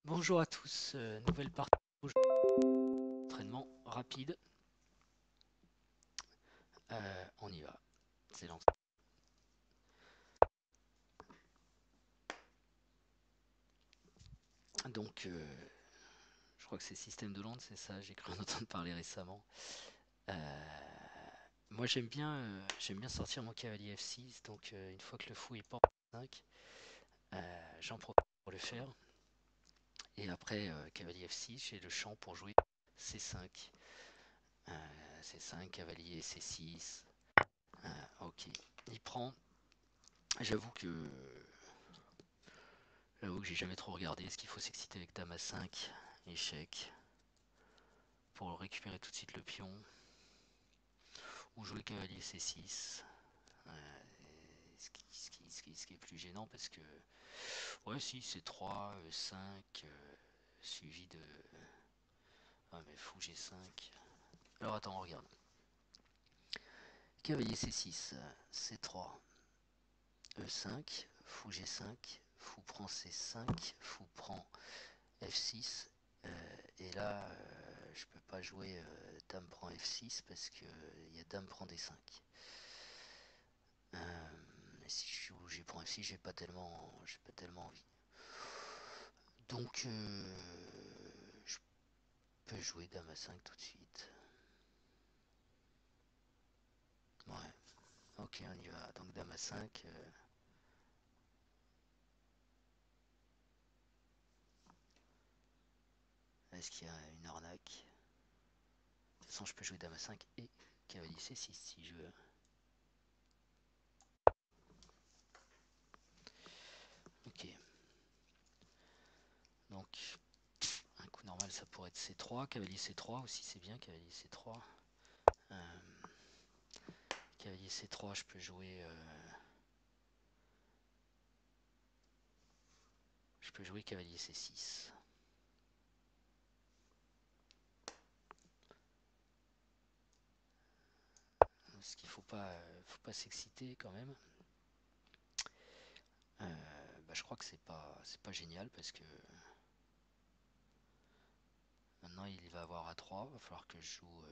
Bonjour à tous, nouvelle partie d'entraînement rapide. On y va, c'est lancé. Donc, je crois que c'est Système de Londres, c'est ça, j'ai cru en entendre parler récemment. Euh, Moi j'aime bien sortir mon cavalier F6, donc une fois que le fou est pas en 5, j'en profite pour le faire. Et après, cavalier F6, j'ai le champ pour jouer C5. C5, cavalier C6. Ok, il prend. J'avoue que J'avoue que j'ai jamais trop regardé. Est-ce qu'il faut s'exciter avec dame à 5, échec, pour récupérer tout de suite le pion, ou jouer cavalier C6, ce qui est plus gênant parce que, ouais, si, C3, E5, suivi de. Ah, mais fou G5. Alors attends, on regarde. Cavalier C6, C3, E5, fou G5, fou prend C5, fou prend F6. Et là, je peux pas jouer dame prend F6 parce que il y a dame prend D5. Si je joue G prend F6, j'ai pas tellement envie. Donc, je peux jouer dame à 5 tout de suite. Ouais, ok, on y va. Donc dame à 5. Est-ce qu'il y a une arnaque? De toute façon, je peux jouer dame à 5 et cavalier C6 si je veux. Ok, donc un coup normal, ça pourrait être C3, cavalier C3 aussi, c'est bien, cavalier C3. Euh, Cavalier C3, je peux jouer cavalier C6. Ce qu'il faut pas s'exciter quand même. Bah, je crois que c'est pas génial parce que maintenant il va avoir A3, va falloir que je joue.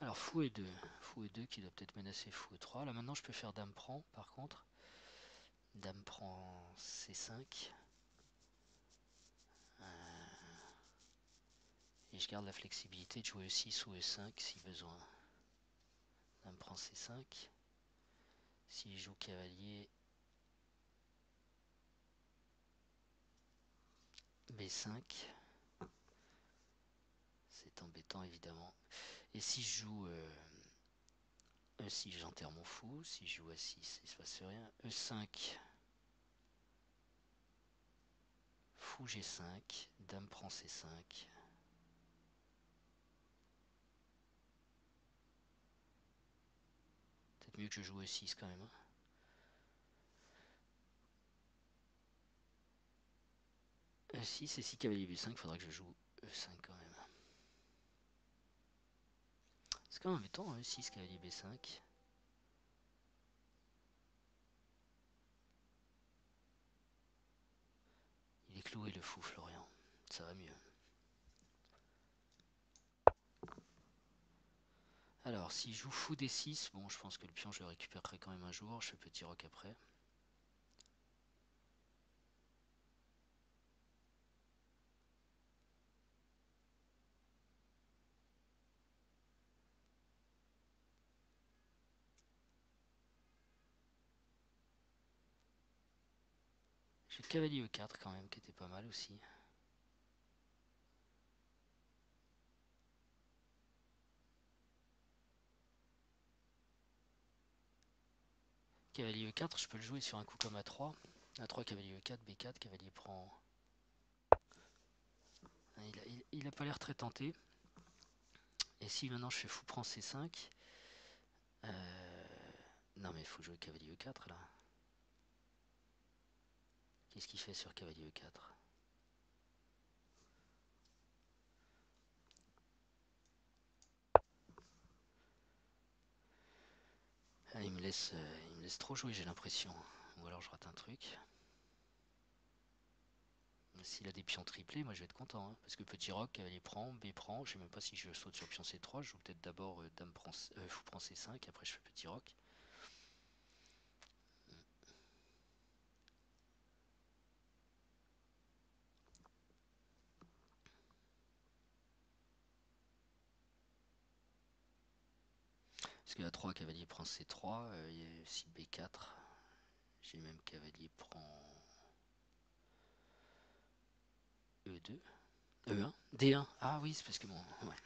Alors fou et 2 qui doit peut-être menacer fou et 3. Là maintenant je peux faire dame prend par contre. Dame prend C5. Et je garde la flexibilité de jouer E6 ou E5 si besoin. Dame prend C5. Si je joue cavalier B5, c'est embêtant évidemment. Et si je joue E6, j'enterre mon fou. Si je joue A6, il se passe rien. E5, fou G5, dame prend C5. Peut-être mieux que je joue E6 quand même, hein. E6 et si cavalier B5, il faudra que je joue E5 quand même. C'est quand même embêtant, hein, E6, cavalier B5. Il est cloué le fou Florian. Ça va mieux. Alors, si je joue fou D6, bon, je pense que le pion, je le récupérerai quand même un jour. Je fais petit roc après. J'ai le cavalier E4 quand même, qui était pas mal aussi. Cavalier E4, je peux le jouer sur un coup comme A3. A3, cavalier E4, B4, cavalier prend. Il a pas l'air très tenté. Et si maintenant je fais fou prend C5. Non mais il faut jouer cavalier E4 là. Qu'est-ce qu'il fait sur cavalier E4? il me laisse trop jouer, j'ai l'impression. Ou alors je rate un truc. S'il a des pions triplés, moi je vais être content, hein, parce que petit roc, cavalier prend, B prend, je sais même pas si je saute sur pion C3, je joue peut-être d'abord dame prend, fou prend C5, après je fais petit roc. Parce que A3, cavalier prend C3, si B4, j'ai même cavalier prend E2, E1, D1, ah oui, c'est parce que bon, ouais.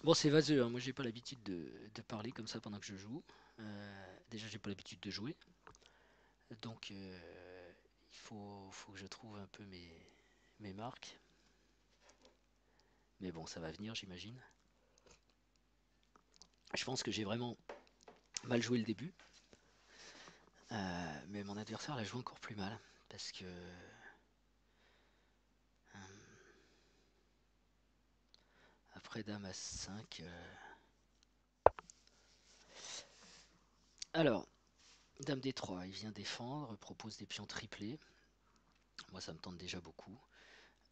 Bon, c'est vaseux, hein. Moi j'ai pas l'habitude de parler comme ça pendant que je joue. Déjà, j'ai pas l'habitude de jouer. Donc, faut que je trouve un peu mes marques. Mais bon, ça va venir, j'imagine. Je pense que j'ai vraiment mal joué le début. Mais mon adversaire l'a joué encore plus mal. Parce que. Après Dame à 5. Alors, Dame D3, il vient défendre, propose des pions triplés. Moi, ça me tente déjà beaucoup.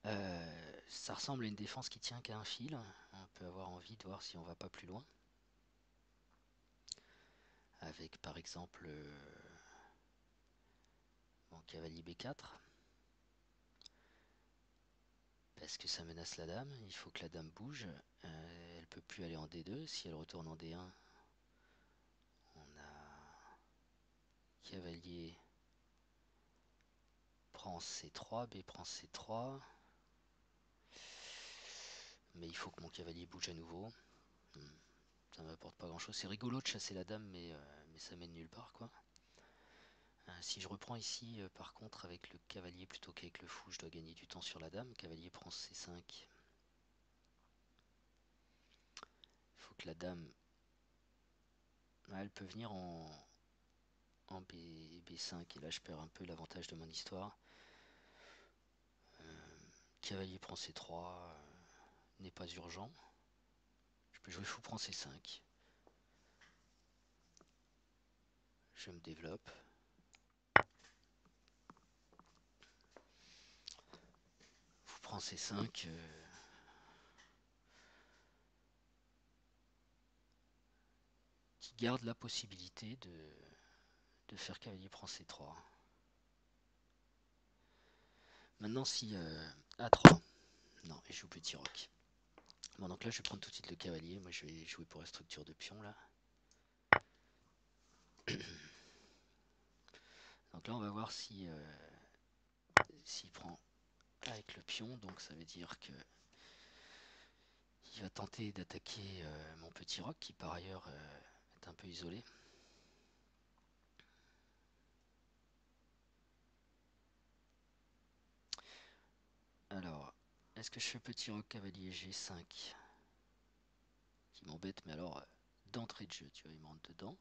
Ça ressemble à une défense qui tient qu'à un fil. On peut avoir envie de voir si on va pas plus loin. Avec par exemple mon cavalier B4. Parce que ça menace la dame, il faut que la dame bouge. Elle peut plus aller en D2. Si elle retourne en D1, on a cavalier prend C3, B prend C3. Mais il faut que mon cavalier bouge à nouveau. Ça m'apporte pas grand chose. C'est rigolo de chasser la dame, mais ça mène nulle part, quoi. Si je reprends ici, par contre, avec le cavalier plutôt qu'avec le fou, je dois gagner du temps sur la dame. Cavalier prend C5. Il faut que la dame. Elle peut venir en B5, et là je perds un peu l'avantage de mon histoire. Cavalier prend C3, n'est pas urgent. Je peux jouer fou prend C5. Je me développe. Fou prend C5. Qui garde la possibilité de faire cavalier prend C3. Maintenant si A3. Non, et je joue petit roc. Bon, donc là je vais prendre tout de suite le cavalier. Moi je vais jouer pour la structure de pion là. Donc là on va voir si s'il prend avec le pion. Donc ça veut dire que il va tenter d'attaquer mon petit roc qui par ailleurs est un peu isolé. Alors, est-ce que je fais petit roc cavalier G5 qui m'embête, mais alors d'entrée de jeu, tu vois, il me rentre dedans.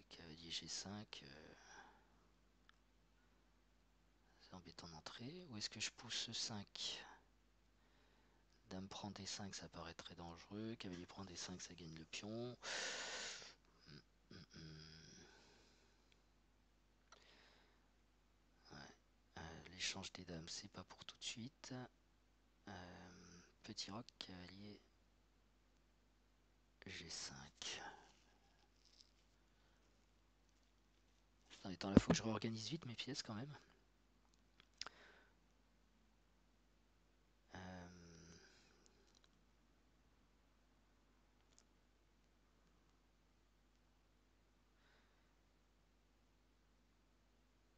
Cavalier G5, c'est embêtant d'entrée. Ou est-ce que je pousse 5? Dame prend D5, ça paraît très dangereux. Cavalier prend D5, ça gagne le pion. Ouais. L'échange des dames, c'est pas pour tout de suite. Petit roc, cavalier G5. Putain, attends, là faut que je réorganise vite mes pièces quand même.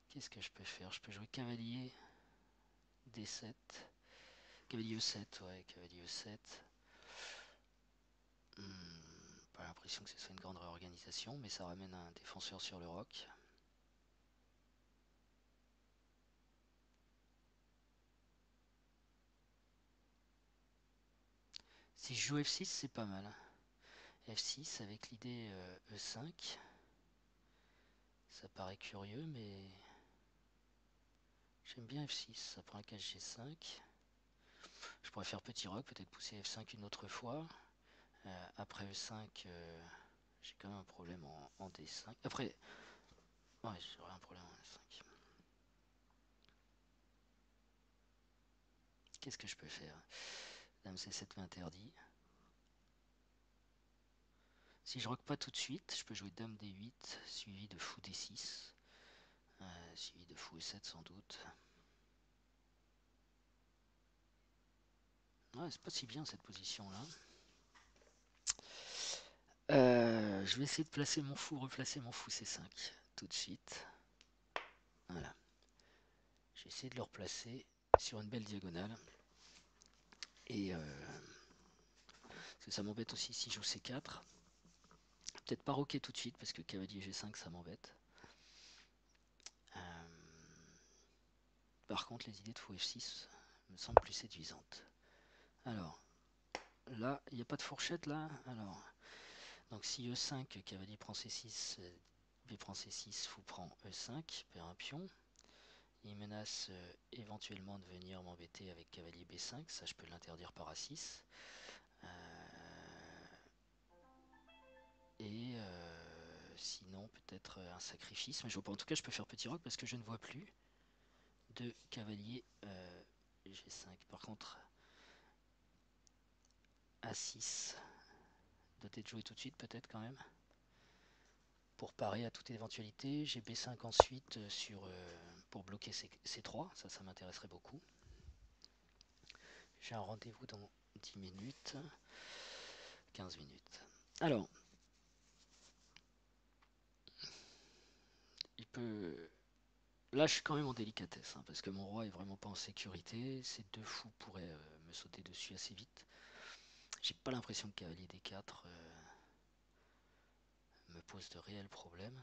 Qu'est-ce que je peux faire? Je peux jouer cavalier D7. Cavalier E7, ouais, cavalier E7. Pas l'impression que ce soit une grande réorganisation, mais ça ramène un défenseur sur le roc. Si je joue F6, c'est pas mal. F6 avec l'idée E5. Ça paraît curieux, mais j'aime bien F6. Ça prend la case G5. Je pourrais faire petit roc, peut-être pousser F5 une autre fois. Après E5, j'ai quand même un problème en D5. Après, ouais, j'aurais un problème en E5. Qu'est-ce que je peux faire? Dame C7 m'interdit. Si je roque pas tout de suite, je peux jouer Dame D8, suivi de Fou D6, suivi de Fou E7 sans doute. Ouais, c'est pas si bien cette position-là. Je vais essayer de placer mon fou, replacer mon Fou C5 tout de suite. Voilà. J'ai essayé de le replacer sur une belle diagonale. Et parce que ça m'embête aussi si je joue C4. Peut-être pas roquer tout de suite parce que cavalier G5 ça m'embête. Par contre les idées de fou F6 me semblent plus séduisantes. Alors là, il n'y a pas de fourchette là. Alors, donc si E5, cavalier prend C6, B prend C6, fou prend E5, perd un pion. Il menace éventuellement de venir m'embêter avec cavalier B5, ça je peux l'interdire par A6. Et sinon peut-être un sacrifice, mais je vois pas. En tout cas je peux faire petit roc parce que je ne vois plus de cavalier G5. Par contre A6, doté de jouer tout de suite peut-être quand même. Pour parer à toute éventualité, j'ai B5 ensuite pour bloquer C3, ça m'intéresserait beaucoup. J'ai un rendez-vous dans 10 minutes, 15 minutes. Alors, il peut... Là, je suis quand même en délicatesse, hein, parce que mon roi est vraiment pas en sécurité. Ces deux fous pourraient me sauter dessus assez vite. J'ai pas l'impression que cavalier D4 me pose de réels problèmes.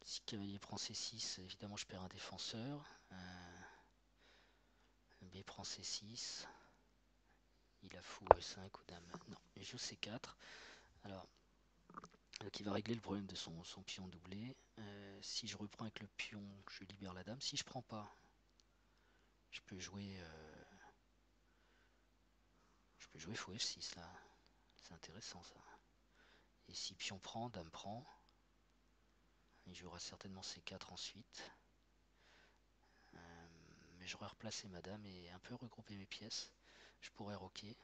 Si cavalier prend C6, évidemment je perds un défenseur. B prend C6. Il a fou E5 ou dame. Non, il joue C4. Alors, donc il va régler le problème de son pion doublé. Si je reprends avec le pion, je libère la dame. Si je prends pas, je peux jouer fou F6 là. C'est intéressant ça. Et si pion prend, dame prend. Il jouera certainement C4 ensuite. Mais j'aurais replacé ma dame et un peu regroupé mes pièces. Je pourrais roquer.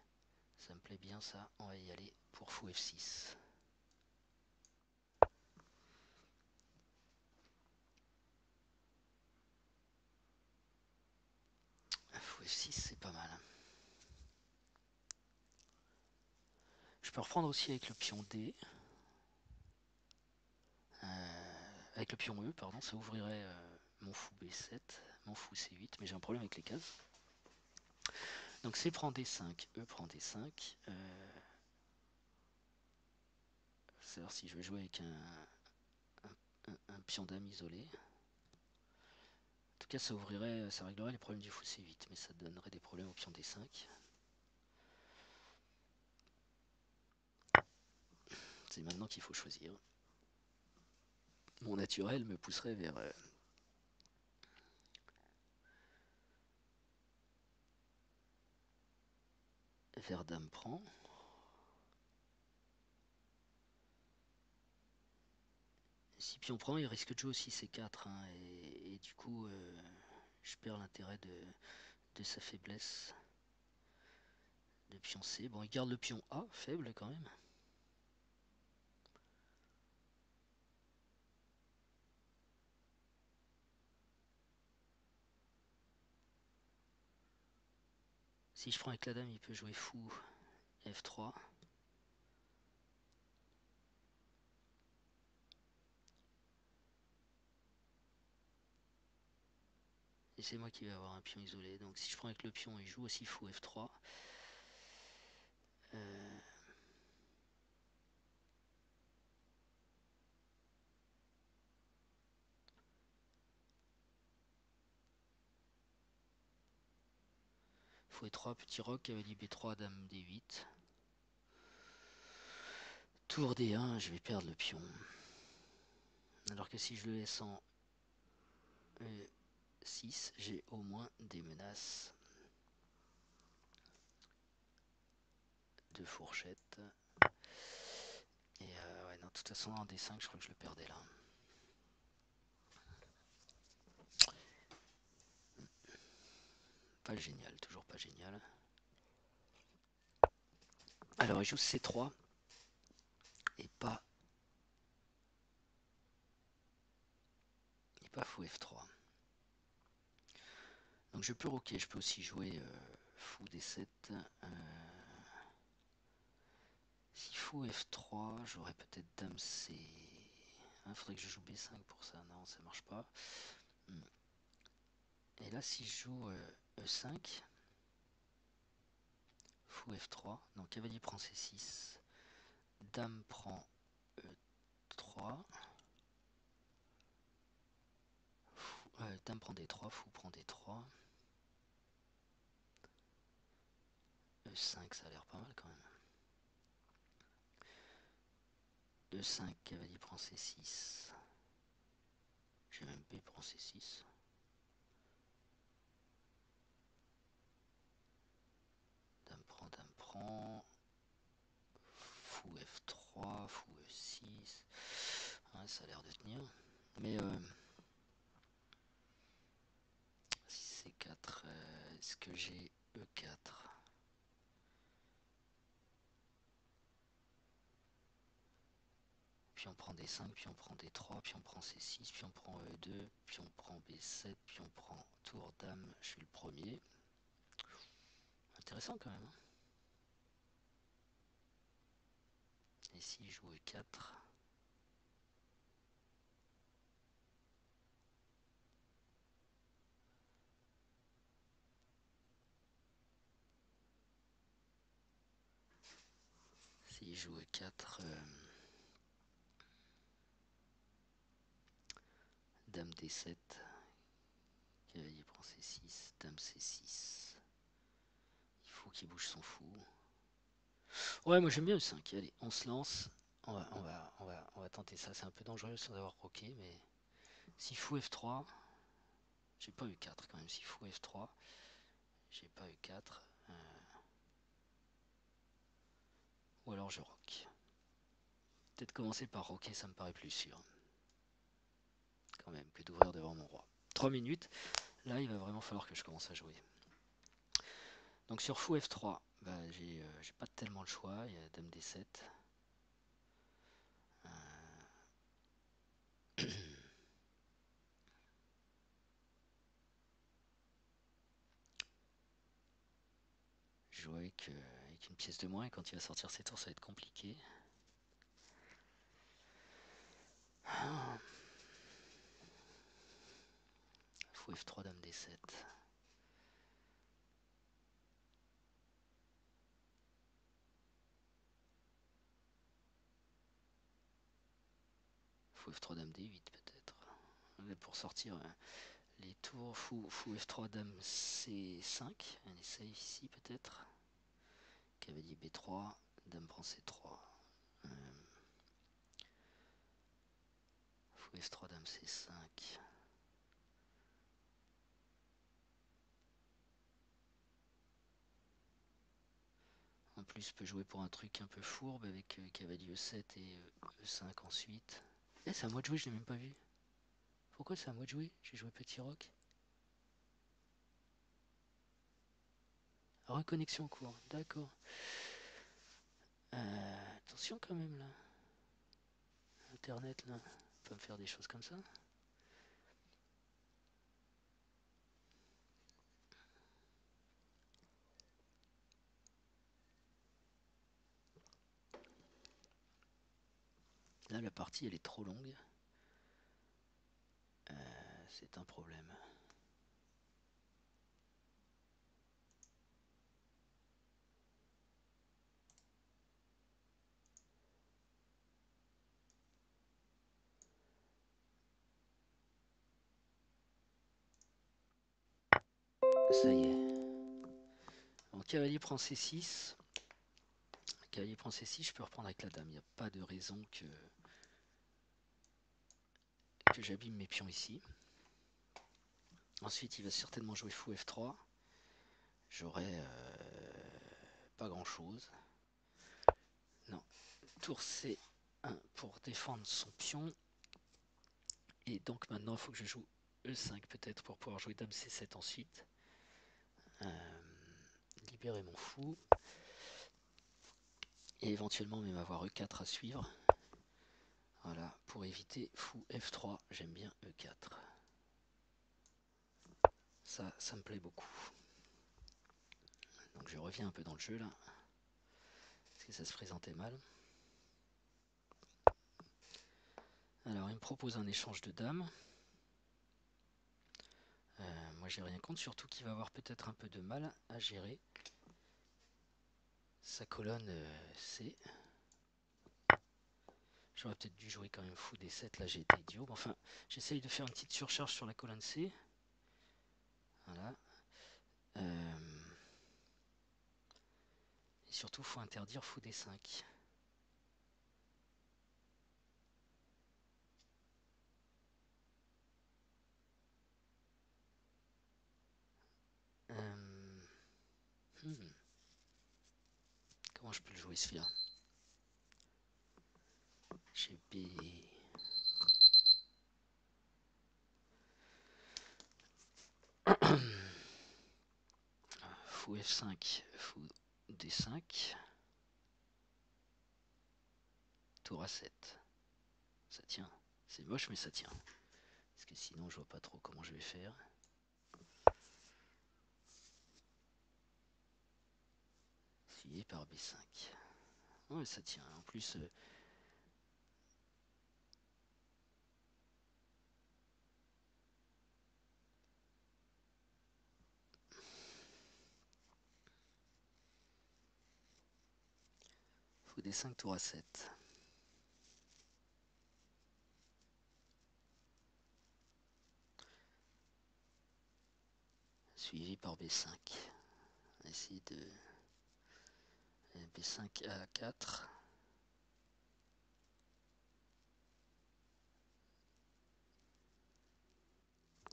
Ça me plaît bien ça. On va y aller pour fou F6. Fou F6 c'est pas mal. Je peux reprendre aussi avec le pion D. Avec le pion E, pardon, ça ouvrirait mon fou B7, mon fou C8, mais j'ai un problème avec les cases. Donc C prend D5, E prend D5. Savoir si je vais jouer avec un pion dame isolé. En tout cas, ça réglerait les problèmes du fou C8, mais ça donnerait des problèmes au pion D5. C'est maintenant qu'il faut choisir. Mon naturel me pousserait vers dame prend. Si pion prend, il risque de jouer aussi C4, hein, et du coup, je perds l'intérêt de sa faiblesse de pion C. Bon, il garde le pion A, faible quand même. Si je prends avec la dame, il peut jouer fou F3. Et c'est moi qui vais avoir un pion isolé. Donc si je prends avec le pion, il joue aussi fou F3. Fou E3, petit roc, cavalier B3, dame D8. Tour D1, je vais perdre le pion. Alors que si je le laisse en E6, j'ai au moins des menaces. 2 fourchettes. Et ouais, non, de toute façon, en D5, je crois que je le perdais là. Pas génial, toujours pas génial. Alors, il joue C3 et pas fou F3. Donc je peux roquer, je peux aussi jouer fou D7. Si fou F3, j'aurais peut-être dame C. Il faudrait que je joue B5 pour ça. Non, ça marche pas. Et là, si je joue E5, fou F3, donc cavalier prend C6, dame prend E3, dame prend D3, fou prend D3, E5, ça a l'air pas mal quand même. E5, cavalier prend C6, j'ai même B prend C6. Dame prend, fou F3, fou E6, ouais, ça a l'air de tenir. Mais si c'est 4, est-ce que j'ai E4? Puis on prend D5, puis on prend D3, puis on prend C6, puis on prend E2, puis on prend B7, puis on prend tour dame, je suis le premier. Intéressant quand même. Hein. Et si je joue E4, si je joue E4, dame D7, cavalier prend C6, dame C6. Il faut qu'il bouge son fou. Ouais, moi j'aime bien le 5. Allez, on se lance. On va tenter ça. C'est un peu dangereux sans avoir roqué, mais si fou F3, j'ai pas eu 4 quand même. Si fou F3, j'ai pas eu 4. Ou alors je rock. Peut-être commencer par roquer, ça me paraît plus sûr. Quand même, que d'ouvrir devant mon roi. 3 minutes. Là, il va vraiment falloir que je commence à jouer. Donc sur fou F3, bah, j'ai pas tellement le choix. Il y a dame D7. Je joue avec une pièce de moins et quand il va sortir ses tours, ça va être compliqué. Fou F3, dame D7. Fou F3, dame D8 peut-être. Pour sortir les tours, fou F3, dame C5. Un essai ici peut-être. Cavalier B3, dame prend C3. Fou F3, dame C5. En plus, je peux jouer pour un truc un peu fourbe avec cavalier E7 et E5 ensuite. Eh, c'est à moi de jouer, je l'ai même pas vu. Pourquoi c'est à moi de jouer? J'ai joué petit roc. Reconnexion en cours, d'accord. Attention quand même là. Internet là, peut me faire des choses comme ça. Là, la partie elle est trop longue. C'est un problème. Ça y est. Donc, cavalier prend C6. Cavalier prend C6, je peux reprendre avec la dame. Il n'y a pas de raison que j'abîme mes pions ici. Ensuite, il va certainement jouer fou F3. J'aurai pas grand chose. tour C1 pour défendre son pion. Et donc maintenant, il faut que je joue E5 peut-être pour pouvoir jouer Dame C7 ensuite. Libérer mon fou. Et éventuellement même avoir E4 à suivre. Voilà, pour éviter fou F3, j'aime bien E4. Ça me plaît beaucoup. Donc je reviens un peu dans le jeu là. Parce que ça se présentait mal. Alors il me propose un échange de dames. Moi j'ai rien contre, surtout qu'il va avoir peut-être un peu de mal à gérer sa colonne C. J'aurais peut-être dû jouer quand même fou D7, là j'ai été idiot. Mais enfin, j'essaye de faire une petite surcharge sur la colonne C. Voilà. Et surtout, il faut interdire fou D5. Comment je peux le jouer celui-là? J'ai B. Fou F5, fou D5. Tour A7. Ça tient. C'est moche mais ça tient. Parce que sinon je vois pas trop comment je vais faire. Suivi par B5. Ouais, ça tient. En plus, fou D5, tour A7. Suivi par B5. On va essayer de B5 A4.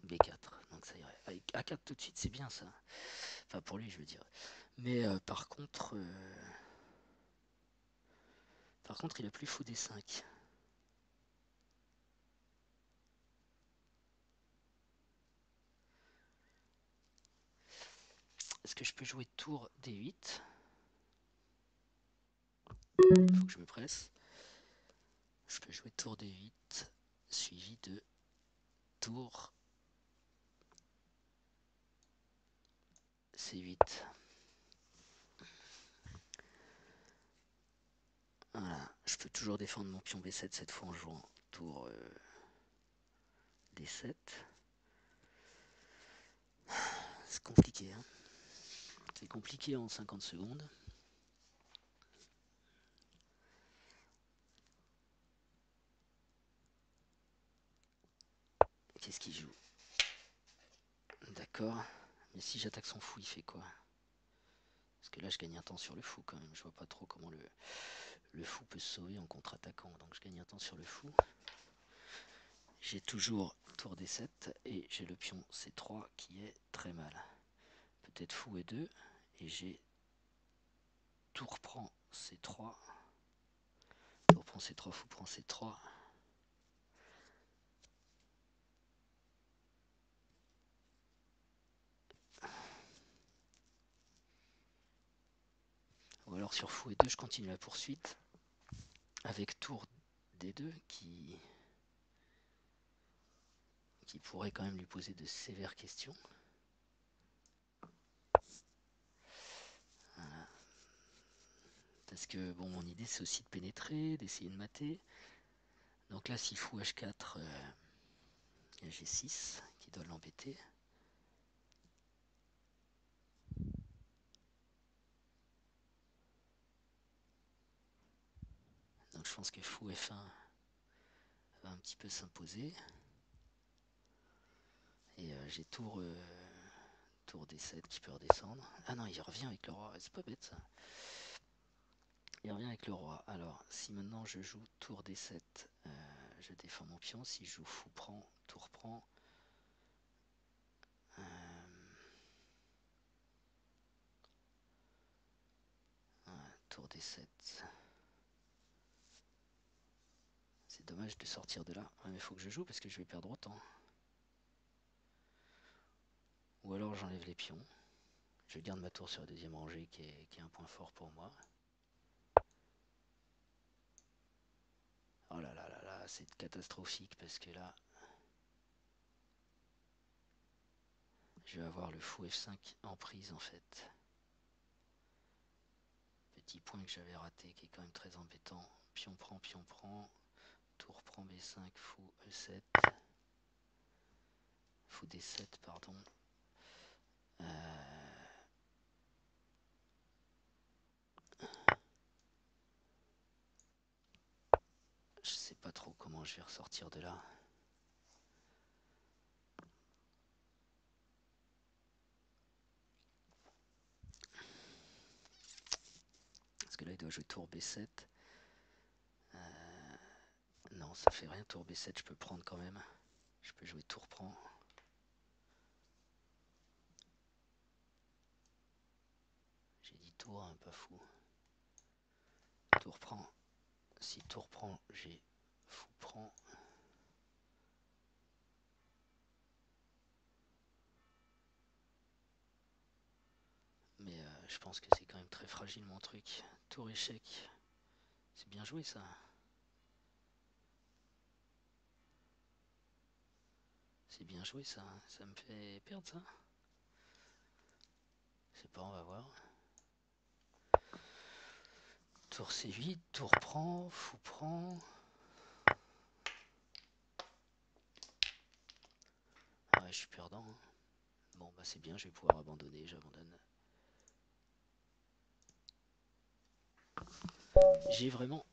B4, donc ça irait. Avec A4 tout de suite, c'est bien ça. Enfin, pour lui, je veux dire. Mais par contre, il a plus fou D5. Est-ce que je peux jouer tour D8? Il faut que je me presse. Je peux jouer tour D8, suivi de tour C8. Voilà, je peux toujours défendre mon pion B7 cette fois en jouant tour D7. C'est compliqué, hein. C'est compliqué en 50 secondes. Qu'est-ce qu'il joue? D'accord. Mais si j'attaque son fou, il fait quoi? Parce que là, je gagne un temps sur le fou quand même. Je vois pas trop comment le fou peut se sauver en contre-attaquant. Donc je gagne un temps sur le fou. J'ai toujours tour D7 et j'ai le pion C3 qui est très mal. Peut-être fou E2 et j'ai tour prend C3. Tour prend C3, fou prend C3. Ou alors sur fou E2, je continue la poursuite avec tour D2 qui pourrait quand même lui poser de sévères questions. Voilà. Parce que bon, mon idée c'est aussi de pénétrer, d'essayer de mater. Donc là, si fou H4, il y a G6 qui doit l'embêter. Donc je pense que fou F1 va un petit peu s'imposer. Et j'ai tour D7 qui peut redescendre. Ah non, il revient avec le roi. C'est pas bête ça. Il revient avec le roi. Alors, si maintenant je joue tour D7, je défends mon pion. Si je joue fou prend, tour prend. Tour D7. C'est dommage de sortir de là. Ouais, mais faut que je joue parce que je vais perdre autant. Ou alors j'enlève les pions. Je garde ma tour sur la deuxième rangée qui est un point fort pour moi. Oh là là là là, c'est catastrophique parce que là, je vais avoir le fou F5 en prise en fait. Petit point que j'avais raté qui est quand même très embêtant. Pion prend, tour prend B5, fou E7. Fou D7, pardon. Je sais pas trop comment je vais ressortir de là. Parce que là, il doit jouer tour B7. Non, ça fait rien. Tour B7, je peux prendre quand même. Je peux jouer tour prend. J'ai dit tour, hein, pas fou. Tour prend. Si tour prend, j'ai fou prend. Mais je pense que c'est quand même très fragile mon truc. Tour échec. C'est bien joué ça. C'est bien joué ça. Ça me fait perdre ça. Je sais pas, on va voir. Tour C8, tour prend, fou prend. Ah ouais, je suis perdant. Hein. Bon, bah c'est bien, je vais pouvoir abandonner, j'abandonne. J'ai vraiment